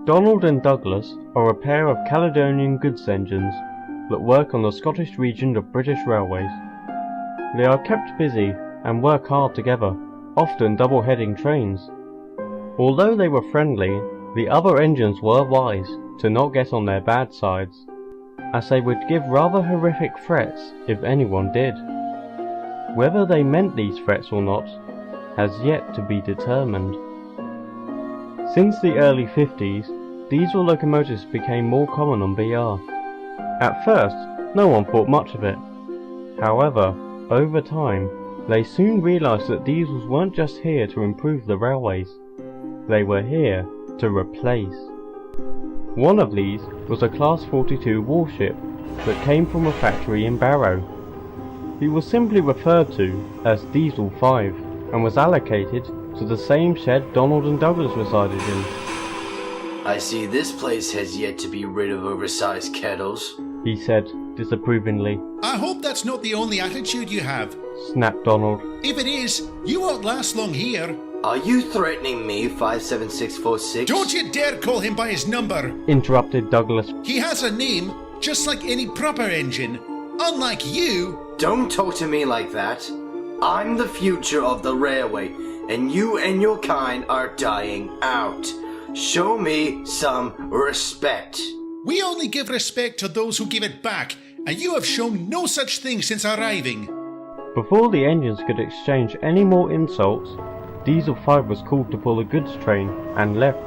Donald and Douglas are a pair of Caledonian goods engines that work on the Scottish region of British Railways. They are kept busy and work hard together, often double-heading trains. Although they were friendly, the other engines were wise to not get on their bad sides, as they would give rather horrific threats if anyone did. Whether they meant these threats or not has yet to be determined. Since the early 50s, diesel locomotives became more common on BR. At first, no one thought much of it. However, over time, they soon realised that diesels weren't just here to improve the railways. They were here to replace. One of these was a Class 42 warship that came from a factory in Barrow. He was simply referred to as Diesel 5 and was allocated to the same shed Donald and Douglas resided in. I see this place has yet to be rid of oversized kettles, he said disapprovingly. I hope that's not the only attitude you have, snapped Donald. If it is, you won't last long here. Are you threatening me, 57646? Don't you dare call him by his number, interrupted Douglas. He has a name, just like any proper engine. Unlike you. Don't talk to me like that. I'm the future of the railway, and you and your kind are dying out. Show me some respect. We only give respect to those who give it back, and you have shown no such thing since arriving. Before the engines could exchange any more insults, Diesel 5 was called to pull a goods train and left.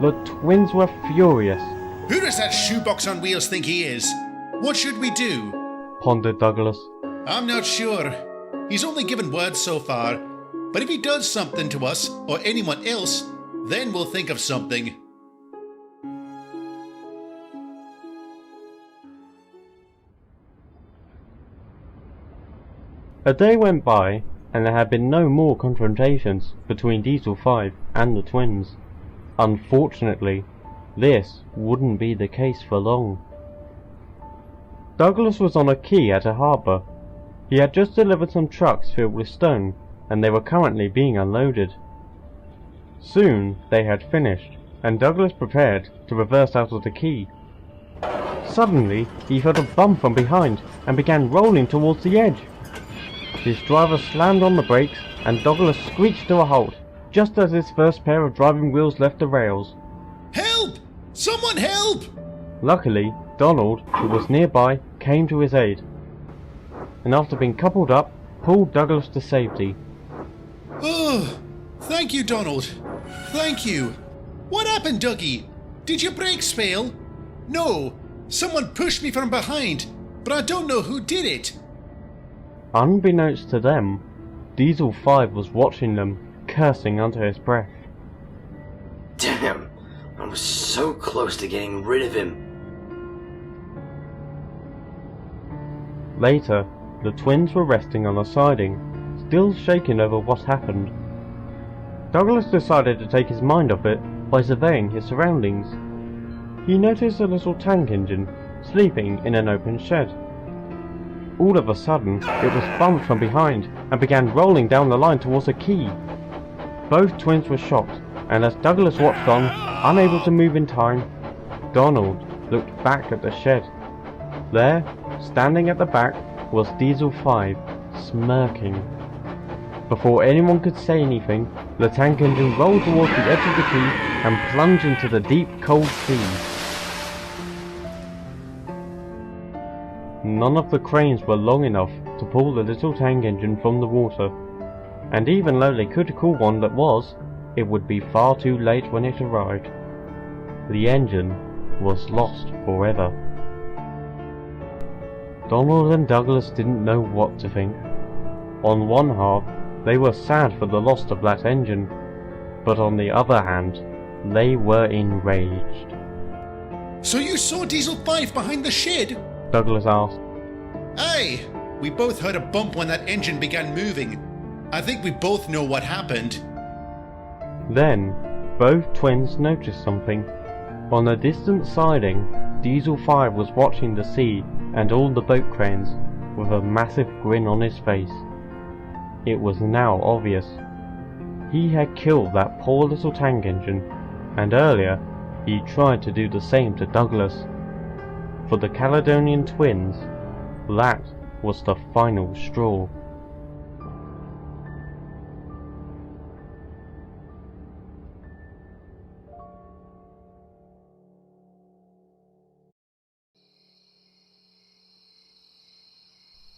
The twins were furious. Who does that shoebox on wheels think he is? What should we do? Pondered Douglas. I'm not sure. He's only given words so far, but if he does something to us or anyone else, then we'll think of something. A day went by, and there had been no more confrontations between Diesel 5 and the twins. Unfortunately, this wouldn't be the case for long. Douglas was on a quay at a harbour. He had just delivered some trucks filled with stone, and they were currently being unloaded. Soon they had finished, and Douglas prepared to reverse out of the quay. Suddenly, he felt a bump from behind and began rolling towards the edge. His driver slammed on the brakes, and Douglas screeched to a halt, just as his first pair of driving wheels left the rails. Help! Someone help! Luckily, Donald, who was nearby, came to his aid, and after being coupled up, pulled Douglas to safety. Oh, thank you, Donald. Thank you. What happened, Dougie? Did your brakes fail? No, someone pushed me from behind, but I don't know who did it. Unbeknownst to them, Diesel 5 was watching them, cursing under his breath. Damn, I was so close to getting rid of him. Later, the twins were resting on a siding, still shaken over what happened. Douglas decided to take his mind off it by surveying his surroundings. He noticed a little tank engine sleeping in an open shed. All of a sudden, it was bumped from behind and began rolling down the line towards a quay. Both twins were shocked, and as Douglas watched on, unable to move in time, Donald looked back at the shed. There, standing at the back, was Diesel 5, smirking. Before anyone could say anything, the tank engine rolled towards the edge of the quay and plunged into the deep, cold sea. None of the cranes were long enough to pull the little tank engine from the water, and even though they could call one that was, it would be far too late when it arrived. The engine was lost forever. Donald and Douglas didn't know what to think. On one half, they were sad for the loss of that engine, but on the other hand, they were enraged. So you saw Diesel 5 behind the shed? Douglas asked. Aye, we both heard a bump when that engine began moving. I think we both know what happened. Then, both twins noticed something. On a distant siding, Diesel 5 was watching the sea and all the boat cranes with a massive grin on his face. It was now obvious. He had killed that poor little tank engine, and earlier he tried to do the same to Douglas. For the Caledonian twins, that was the final straw.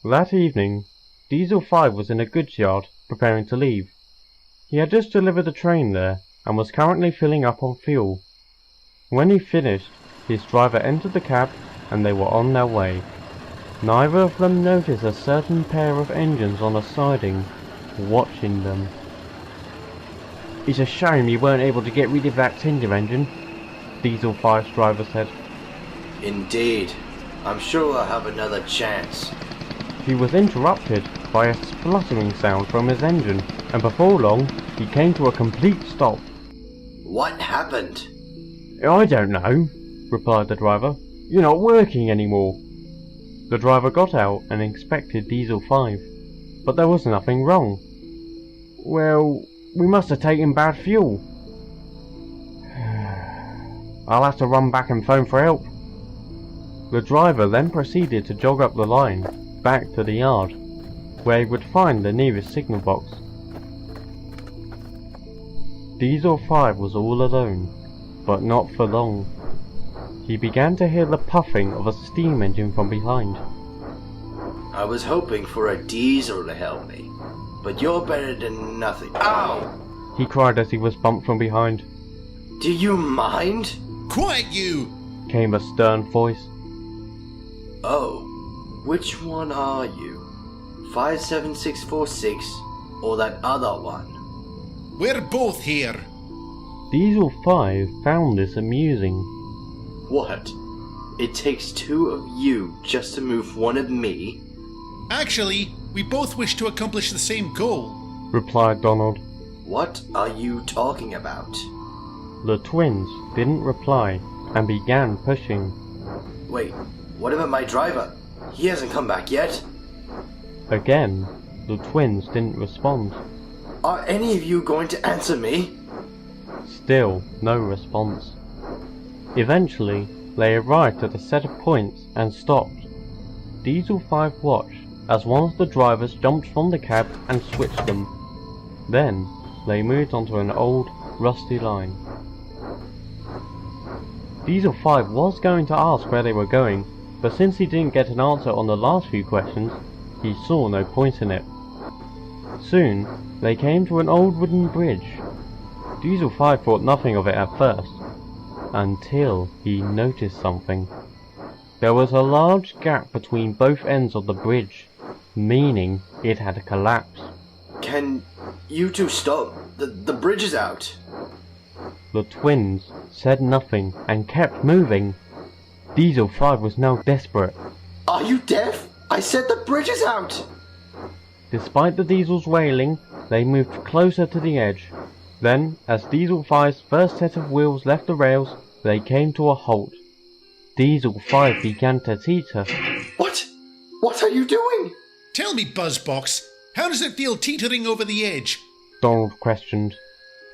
That evening, Diesel 5 was in a goods yard, preparing to leave. He had just delivered a train there, and was currently filling up on fuel. When he finished, his driver entered the cab, and they were on their way. Neither of them noticed a certain pair of engines on a siding, watching them. "It's a shame you weren't able to get rid of that Tinder engine," Diesel 5's driver said. Indeed. I'm sure I'll have another chance. He was interrupted by a spluttering sound from his engine, and before long, he came to a complete stop. What happened? "I don't know," replied the driver. "You're not working anymore." The driver got out and inspected Diesel 5, but there was nothing wrong. "Well, we must have taken bad fuel. I'll have to run back and phone for help." The driver then proceeded to jog up the line, back to the yard, where he would find the nearest signal box. Diesel 5 was all alone, but not for long. He began to hear the puffing of a steam engine from behind. I was hoping for a diesel to help me, but you're better than nothing. Ow! He cried as he was bumped from behind. Do you mind? Quiet, you! Came a stern voice. Oh, which one are you? 57646 or that other one? We're both here. Diesel 5 found this amusing. What? It takes two of you just to move one of me? Actually, we both wish to accomplish the same goal, replied Donald. What are you talking about? The twins didn't reply and began pushing. Wait, what about my driver? He hasn't come back yet. Again, the twins didn't respond. Are any of you going to answer me? Still no response. Eventually, they arrived at a set of points and stopped. Diesel 5 watched as one of the drivers jumped from the cab and switched them. Then, they moved onto an old, rusty line. Diesel 5 was going to ask where they were going, but since he didn't get an answer on the last few questions, he saw no point in it. Soon, they came to an old wooden bridge. Diesel 5 thought nothing of it at first, until he noticed something. There was a large gap between both ends of the bridge, meaning it had collapsed. Can you two stop? The bridge is out. The twins said nothing and kept moving. Diesel 5 was now desperate. Are you deaf? I said the bridge is out! Despite the Diesel's wailing, they moved closer to the edge. Then, as Diesel 5's first set of wheels left the rails, they came to a halt. Diesel 5 began to teeter. What? What are you doing? Tell me, Buzzbox, how does it feel teetering over the edge? Donald questioned.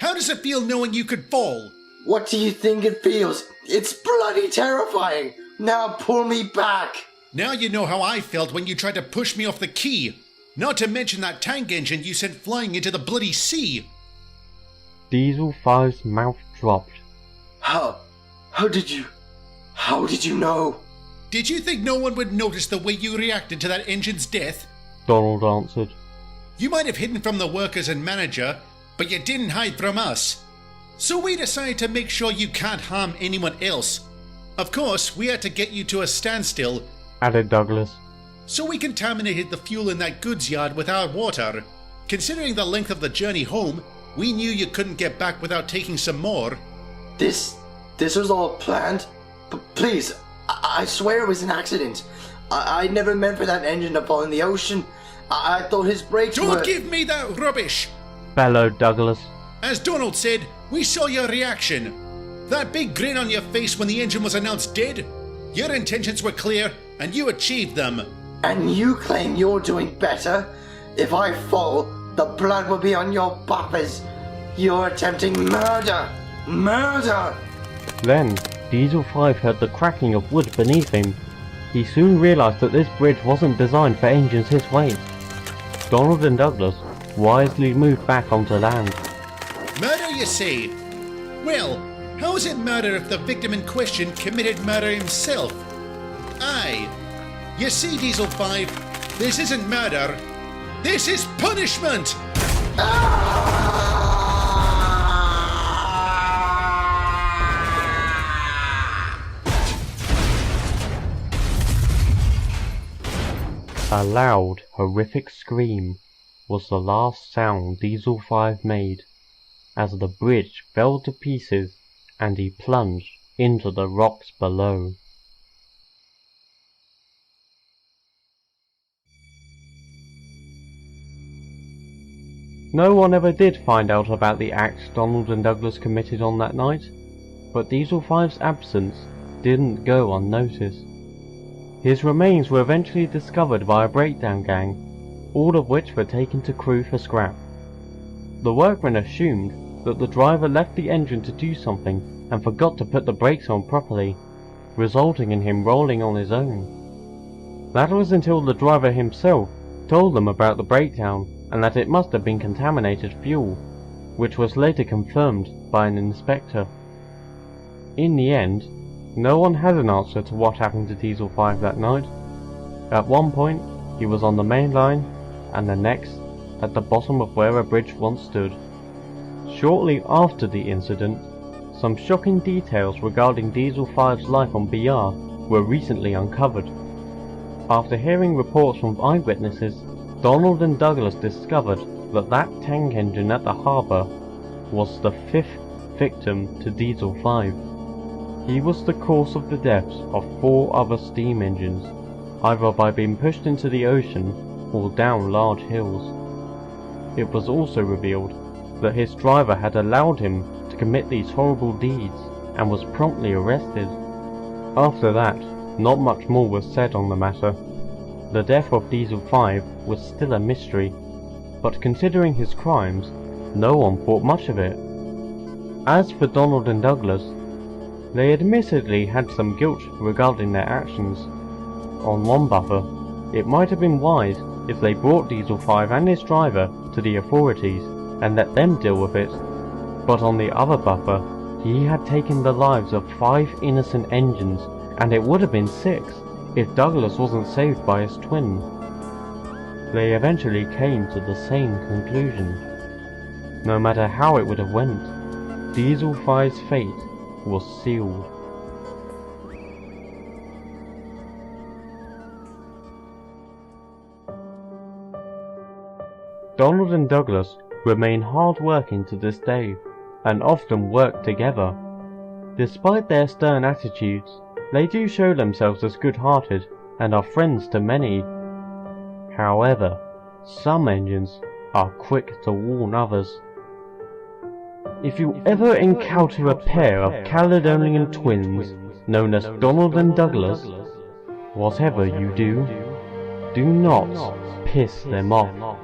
How does it feel knowing you could fall? What do you think it feels? It's bloody terrifying! Now pull me back! Now you know how I felt when you tried to push me off the quay. Not to mention that tank engine you sent flying into the bloody sea. Diesel 5's mouth dropped. How did you know? Did you think no one would notice the way you reacted to that engine's death? Donald answered. You might have hidden from the workers and manager, but you didn't hide from us. So we decided to make sure you can't harm anyone else. Of course, we had to get you to a standstill, added Douglas. So we contaminated the fuel in that goods yard with our water. Considering the length of the journey home, we knew you couldn't get back without taking some more. This was all planned? Please, I swear it was an accident. I never meant for that engine to fall in the ocean. I thought his brakes were... Don't give me that rubbish! Bellowed Douglas. As Donald said, we saw your reaction. That big grin on your face when the engine was announced dead. Your intentions were clear, and you achieved them. And you claim you're doing better? If I fall, the blood will be on your buffers. You're attempting murder! Murder! Then, Diesel 5 heard the cracking of wood beneath him. He soon realised that this bridge wasn't designed for engines his weight. Donald and Douglas wisely moved back onto land. Murder, you say? Well, how does it matter if the victim in question committed murder himself? Aye. You see, Diesel 5, this isn't murder. This is punishment! A loud, horrific scream was the last sound Diesel 5 made, as the bridge fell to pieces and he plunged into the rocks below. No one ever did find out about the acts Donald and Douglas committed on that night, but Diesel 5's absence didn't go unnoticed. His remains were eventually discovered by a breakdown gang, all of which were taken to crew for scrap. The workmen assumed that the driver left the engine to do something and forgot to put the brakes on properly, resulting in him rolling on his own. That was until the driver himself told them about the breakdown and that it must have been contaminated fuel, which was later confirmed by an inspector. In the end, no one had an answer to what happened to Diesel 5 that night. At one point, he was on the main line, and the next, at the bottom of where a bridge once stood. Shortly after the incident, some shocking details regarding Diesel 5's life on Myuu were recently uncovered. After hearing reports from eyewitnesses, Donald and Douglas discovered that that tank engine at the harbour was the 5th victim to Diesel 5. He was the cause of the deaths of 4 other steam engines, either by being pushed into the ocean or down large hills. It was also revealed that his driver had allowed him to commit these horrible deeds and was promptly arrested. After that, not much more was said on the matter. The death of Diesel 5 was still a mystery, but considering his crimes, no one thought much of it. As for Donald and Douglas, they admittedly had some guilt regarding their actions. On one buffer, it might have been wise if they brought Diesel 5 and his driver to the authorities and let them deal with it, but on the other buffer, he had taken the lives of 5 innocent engines, and it would have been 6 if Douglas wasn't saved by his twin. They eventually came to the same conclusion. No matter how it would have went, Diesel 5's fate was sealed. Donald and Douglas remain hard-working to this day, and often work together. Despite their stern attitudes, they do show themselves as good-hearted and are friends to many. However, some engines are quick to warn others. If you ever encounter a pair of Caledonian twins known as Donald and Douglas, whatever you do, do not piss them off.